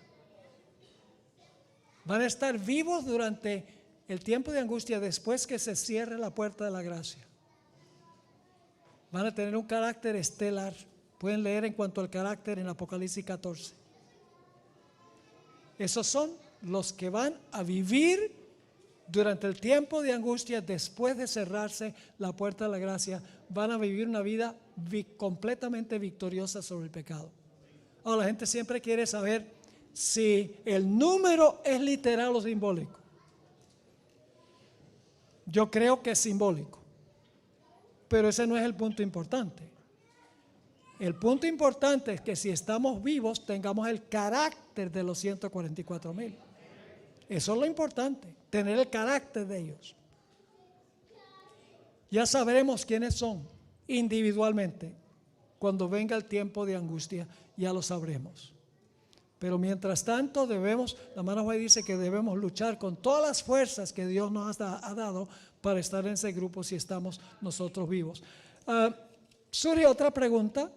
Van a estar vivos durante el tiempo de angustia después que se cierre la puerta de la gracia. Van a tener un carácter estelar. Pueden leer en cuanto al carácter en Apocalipsis 14. Esos son los que van a vivir durante el tiempo de angustia después de cerrarse la puerta de la gracia. Van a vivir una vida completamente victoriosa sobre el pecado. Ahora la gente siempre quiere saber si el número es literal o simbólico. Yo creo que es simbólico, pero ese no es el punto importante. El punto importante es que si estamos vivos tengamos el carácter de los 144,000. Eso es lo importante, tener el carácter de ellos. Ya sabremos quiénes son individualmente. Cuando venga el tiempo de angustia, ya lo sabremos. Pero mientras tanto la hermana White dice que debemos luchar con todas las fuerzas que Dios nos ha dado para estar en ese grupo si estamos nosotros vivos. Surge otra pregunta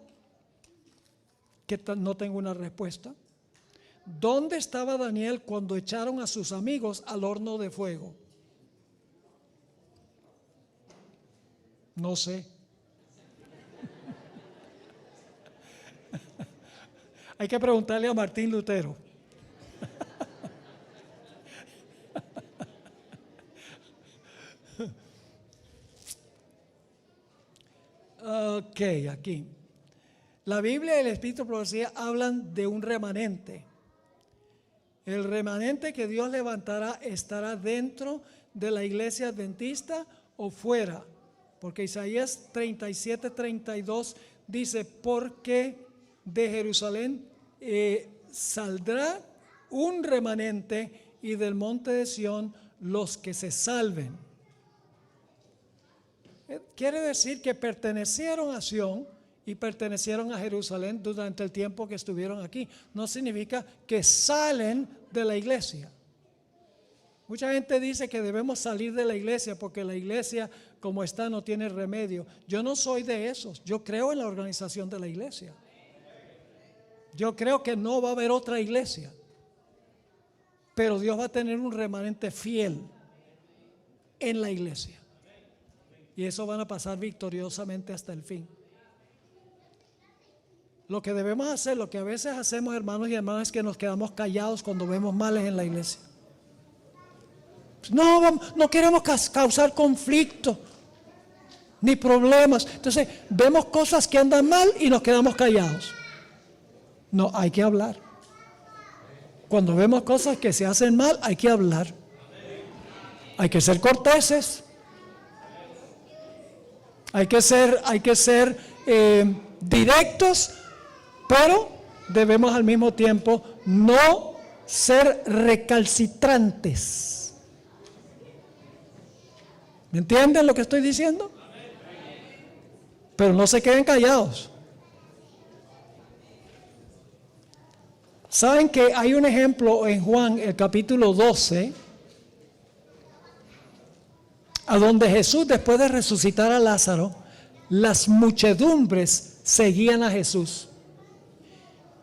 que no tengo una respuesta. ¿Dónde estaba Daniel cuando echaron a sus amigos al horno de fuego? No sé. Hay que preguntarle a Martín Lutero. Ok, aquí. La Biblia y el Espíritu de Profecía hablan de un remanente. El remanente que Dios levantará estará dentro de la iglesia adventista o fuera. Porque Isaías 37:32 dice, porque de Jerusalén saldrá un remanente y del monte de Sión los que se salven. Quiere decir que pertenecieron a Sión y pertenecieron a Jerusalén durante el tiempo que estuvieron aquí. No significa que salen de la iglesia. Mucha gente dice que debemos salir de la iglesia porque la iglesia como está no tiene remedio. Yo no soy de esos. Yo creo en la organización de la iglesia. Yo creo que no va a haber otra iglesia, pero Dios va a tener un remanente fiel en la iglesia. Y eso van a pasar victoriosamente hasta el fin. Lo que debemos hacer, lo que a veces hacemos, hermanos y hermanas, es que nos quedamos callados cuando vemos males en la iglesia. No queremos causar conflicto ni problemas. Entonces vemos cosas que andan mal y nos quedamos callados. No, hay que hablar. Cuando vemos cosas que se hacen mal, hay que hablar. Hay que ser corteses. Hay que ser directos, pero debemos al mismo tiempo no ser recalcitrantes. ¿Me entienden lo que estoy diciendo? Pero no se queden callados. ¿Saben que hay un ejemplo en Juan, el capítulo 12, a donde Jesús, después de resucitar a Lázaro, las muchedumbres seguían a Jesús?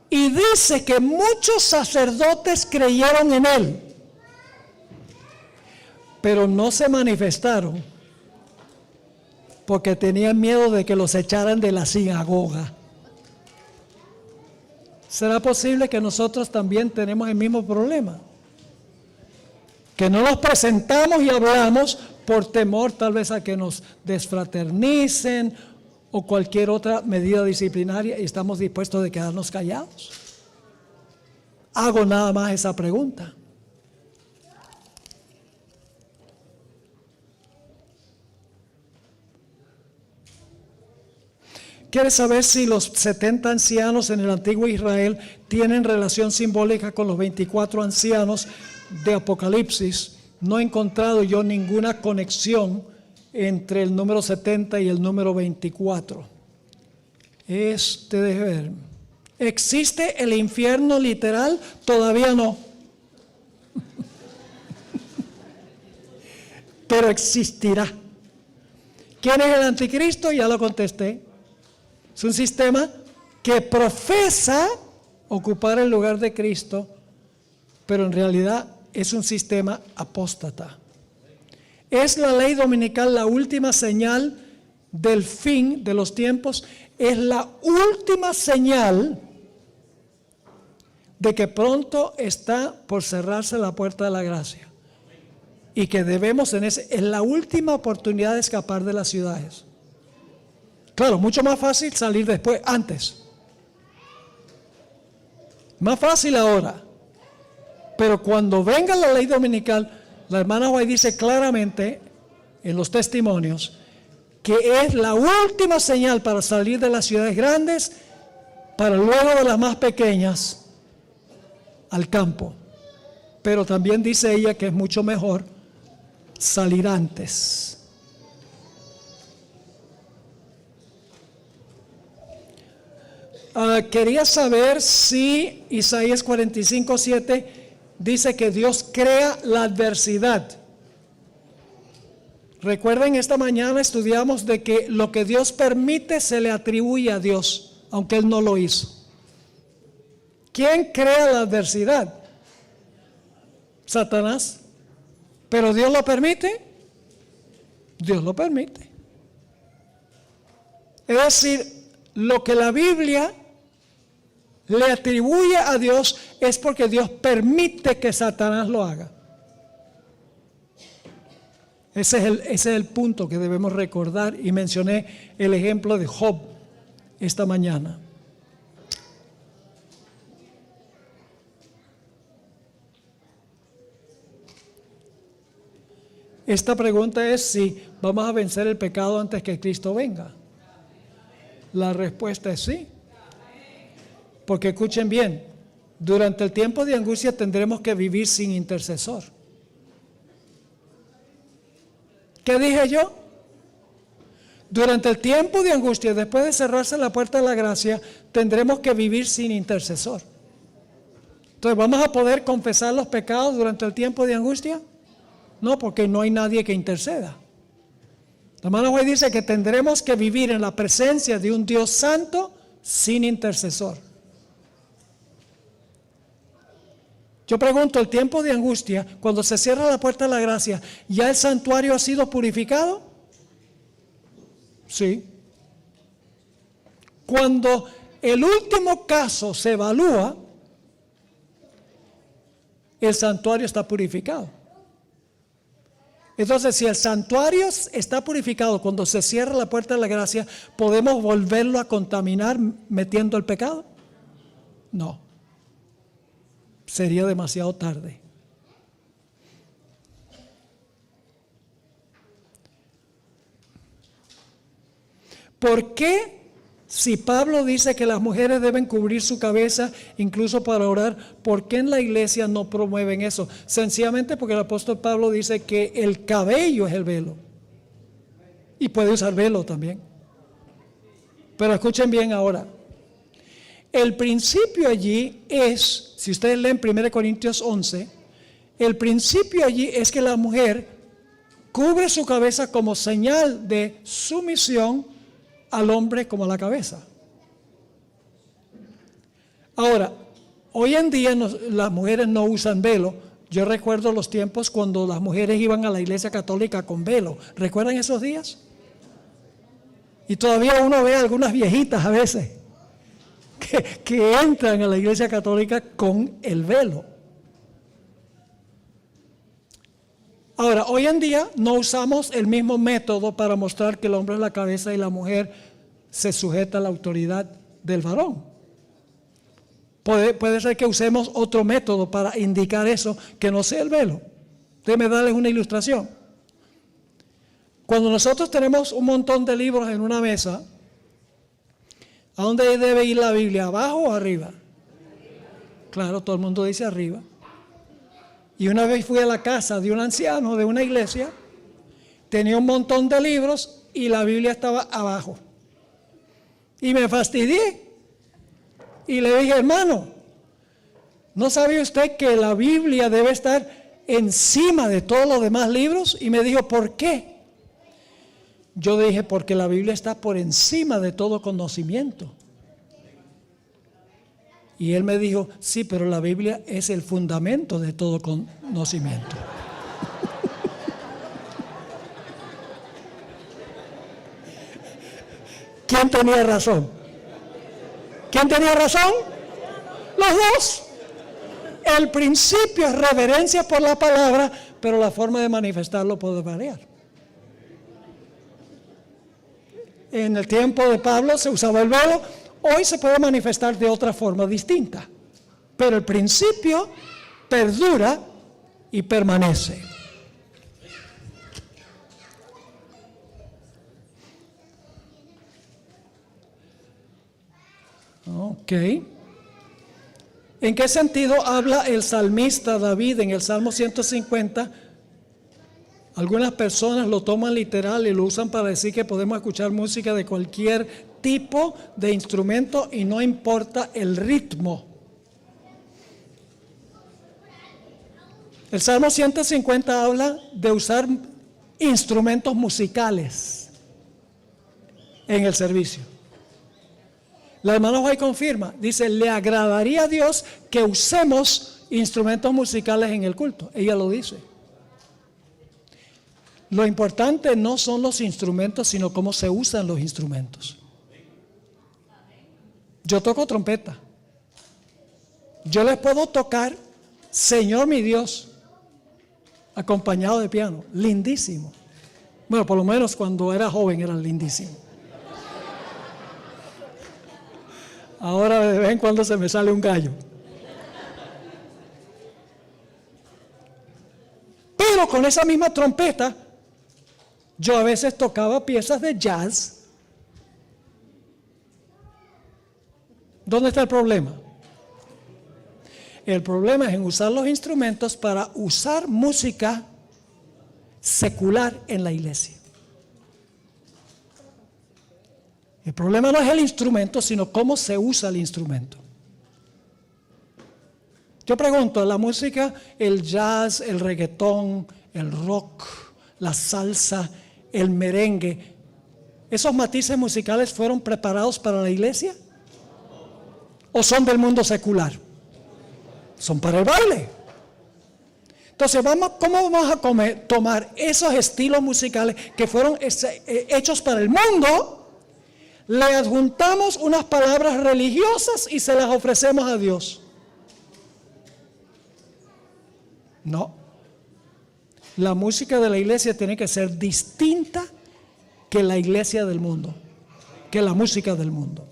Y dice que muchos sacerdotes creyeron en él, pero no se manifestaron porque tenían miedo de que los echaran de la sinagoga. ¿Será posible que nosotros también tenemos el mismo problema? Que no nos presentamos y hablamos por temor tal vez a que nos desfraternicen o cualquier otra medida disciplinaria y estamos dispuestos de quedarnos callados. Hago nada más esa pregunta. ¿Quieres saber si los 70 ancianos en el antiguo Israel tienen relación simbólica con los 24 ancianos de Apocalipsis? No he encontrado yo ninguna conexión entre el número 70 y el número 24. Deje ver. ¿Existe el infierno literal? Todavía no. Pero existirá. ¿Quién es el anticristo? Ya lo contesté. Es un sistema que profesa ocupar el lugar de Cristo, pero en realidad es un sistema apóstata. ¿Es la ley dominical la última señal del fin de los tiempos? Es la última señal de que pronto está por cerrarse la puerta de la gracia y que debemos es la última oportunidad de escapar de las ciudades. Claro, mucho más fácil salir después, antes. Más fácil ahora. Pero cuando venga la ley dominical, la hermana White dice claramente en los testimonios que es la última señal para salir de las ciudades grandes, para luego de las más pequeñas al campo. Pero también dice ella que es mucho mejor salir antes. Quería saber si Isaías 45:7 dice que Dios crea la adversidad. Recuerden, esta mañana estudiamos de que lo que Dios permite se le atribuye a Dios, aunque Él no lo hizo. ¿Quién crea la adversidad? Satanás. ¿Pero Dios lo permite? Dios lo permite. Es decir, lo que la Biblia le atribuye a Dios es porque Dios permite que Satanás lo haga. Ese es el punto que debemos recordar, y mencioné el ejemplo de Job esta mañana. Esta pregunta es si vamos a vencer el pecado antes que Cristo venga. La respuesta es sí. Porque escuchen bien, durante el tiempo de angustia tendremos que vivir sin intercesor. ¿Qué dije yo? Durante el tiempo de angustia, después de cerrarse la puerta de la gracia, tendremos que vivir sin intercesor. Entonces, ¿vamos a poder confesar los pecados durante el tiempo de angustia? No, porque no hay nadie que interceda. La hermana White dice que tendremos que vivir en la presencia de un Dios santo sin intercesor. Yo pregunto, el tiempo de angustia, cuando se cierra la puerta de la gracia, ¿ya el santuario ha sido purificado? Sí. Cuando el último caso se evalúa, el santuario está purificado. Entonces, si el santuario está purificado cuando se cierra la puerta de la gracia, ¿podemos volverlo a contaminar metiendo el pecado? No. Sería demasiado tarde. ¿Por qué, si Pablo dice que las mujeres deben cubrir su cabeza incluso para orar, por qué en la iglesia no promueven eso? Sencillamente porque el apóstol Pablo dice que el cabello es el velo. Y puede usar velo también. Pero escuchen bien ahora. El principio allí es, si ustedes leen 1 Corintios 11, el principio allí es que la mujer cubre su cabeza como señal de sumisión al hombre como a la cabeza. Ahora, hoy en día las mujeres no usan velo. Yo recuerdo los tiempos cuando las mujeres iban a la iglesia católica con velo. ¿Recuerdan esos días? Y todavía uno ve a algunas viejitas a veces que entran a la iglesia católica con el velo. Ahora, hoy en día no usamos el mismo método para mostrar que el hombre es la cabeza y la mujer se sujeta a la autoridad del varón. Puede ser que usemos otro método para indicar eso, que no sea el velo. Déjenme darles una ilustración. Cuando nosotros tenemos un montón de libros en una mesa, ¿a dónde debe ir la Biblia? ¿Abajo o arriba? Claro, todo el mundo dice arriba. Y una vez fui a la casa de un anciano de una iglesia, tenía un montón de libros y la Biblia estaba abajo. Y me fastidié. Y le dije, hermano, ¿no sabe usted que la Biblia debe estar encima de todos los demás libros? Y me dijo, ¿por qué? Yo dije, porque la Biblia está por encima de todo conocimiento. Y él me dijo, sí, pero la Biblia es el fundamento de todo conocimiento. ¿Quién tenía razón? ¿Quién tenía razón? Los dos. El principio es reverencia por la palabra, pero la forma de manifestarlo puede variar. En el tiempo de Pablo se usaba el velo, hoy se puede manifestar de otra forma distinta, pero el principio perdura y permanece. Ok. ¿En qué sentido habla el salmista David en el Salmo 150? Algunas personas lo toman literal y lo usan para decir que podemos escuchar música de cualquier tipo de instrumento y no importa el ritmo. El Salmo 150 habla de usar instrumentos musicales en el servicio. La hermana White confirma, dice, le agradaría a Dios que usemos instrumentos musicales en el culto. Ella lo dice. Lo importante no son los instrumentos, sino cómo se usan los instrumentos. Yo toco trompeta. Yo les puedo tocar, Señor mi Dios, acompañado de piano. Lindísimo. Bueno, por lo menos cuando era joven era lindísimo. Ahora de vez en cuando se me sale un gallo. Pero con esa misma trompeta, yo a veces tocaba piezas de jazz. ¿Dónde está el problema? El problema es en usar los instrumentos para usar música secular en la iglesia. El problema no es el instrumento, sino cómo se usa el instrumento. Yo pregunto, la música, el jazz, el reggaetón, el rock, la salsa, el merengue, ¿esos matices musicales fueron preparados para la iglesia? ¿O son del mundo secular? Son para el baile. Entonces, ¿cómo vamos a tomar esos estilos musicales que fueron hechos para el mundo? Le adjuntamos unas palabras religiosas y se las ofrecemos a Dios. No. La música de la iglesia tiene que ser distinta que la iglesia del mundo, que la música del mundo.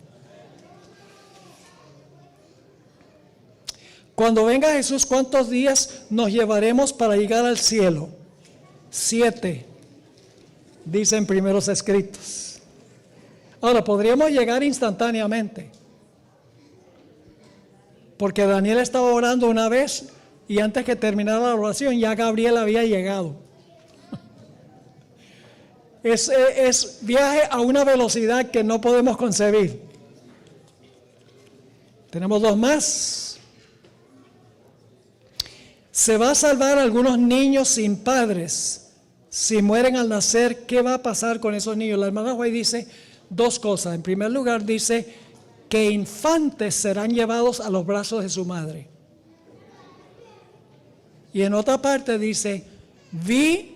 Cuando venga Jesús, ¿cuántos días nos llevaremos para llegar al cielo? 7, dicen primeros escritos. Ahora, podríamos llegar instantáneamente, porque Daniel estaba orando una vez y antes que terminara la oración ya Gabriel había llegado. Es viaje a una velocidad que no podemos concebir. Tenemos dos más. Se va a salvar a algunos niños sin padres. Si mueren al nacer, ¿qué va a pasar con esos niños? La hermana White dice dos cosas. En primer lugar, dice que infantes serán llevados a los brazos de su madre. Y en otra parte dice, vi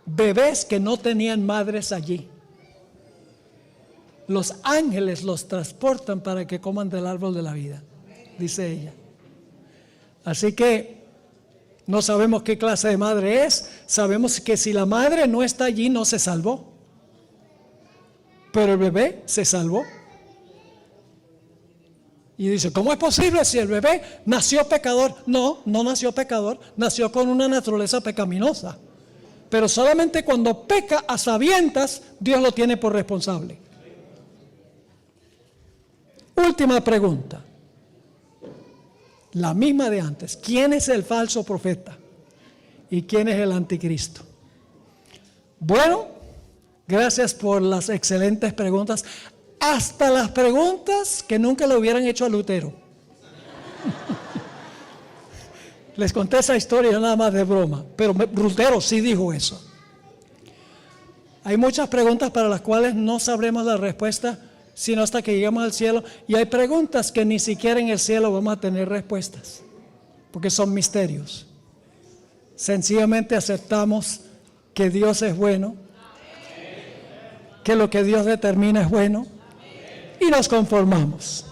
bebés que no tenían madres allí. Los ángeles los transportan para que coman del árbol de la vida, dice ella. Así que no sabemos qué clase de madre es. Sabemos que si la madre no está allí, no se salvó. Pero el bebé se salvó. Y dice, ¿cómo es posible si el bebé nació pecador? No, no nació pecador, nació con una naturaleza pecaminosa. Pero solamente cuando peca a sabiendas, Dios lo tiene por responsable. Última pregunta. La misma de antes. ¿Quién es el falso profeta? ¿Y quién es el anticristo? Bueno, gracias por las excelentes preguntas. Hasta las preguntas que nunca le hubieran hecho a Lutero. Les conté esa historia nada más de broma, pero Lutero sí dijo eso. Hay muchas preguntas para las cuales no sabremos la respuesta sino hasta que lleguemos al cielo, y hay preguntas que ni siquiera en el cielo vamos a tener respuestas, porque son misterios. Sencillamente aceptamos que Dios es bueno, que lo que Dios determina es bueno, y nos conformamos,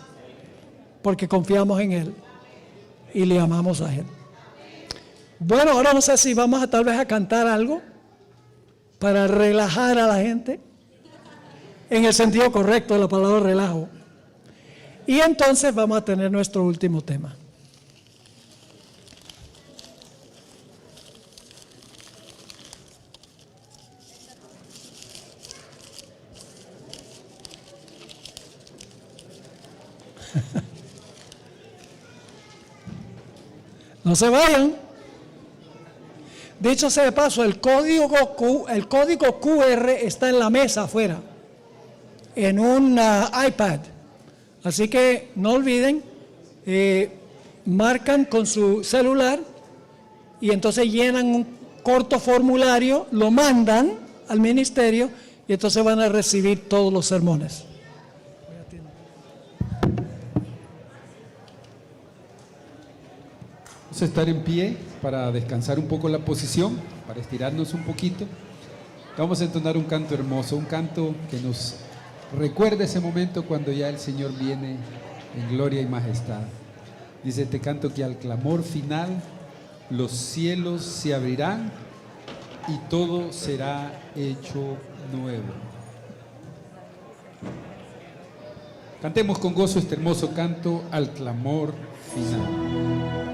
porque confiamos en Él y le amamos a Él. Bueno, ahora no sé si vamos a tal vez a cantar algo para relajar a la gente, en el sentido correcto de la palabra relajo. Y entonces vamos a tener nuestro último tema. No se vayan. Dicho sea de paso, el código QR está en la mesa afuera, en un iPad. Así que no olviden, marcan con su celular y entonces llenan un corto formulario, lo mandan al ministerio y entonces van a recibir todos los sermones. Vamos a estar en pie para descansar un poco la posición, para estirarnos un poquito. Vamos a entonar un canto hermoso, un canto que nos recuerda ese momento cuando ya el Señor viene en gloria y majestad. Dice este canto que al clamor final los cielos se abrirán y todo será hecho nuevo. Cantemos con gozo este hermoso canto al clamor final.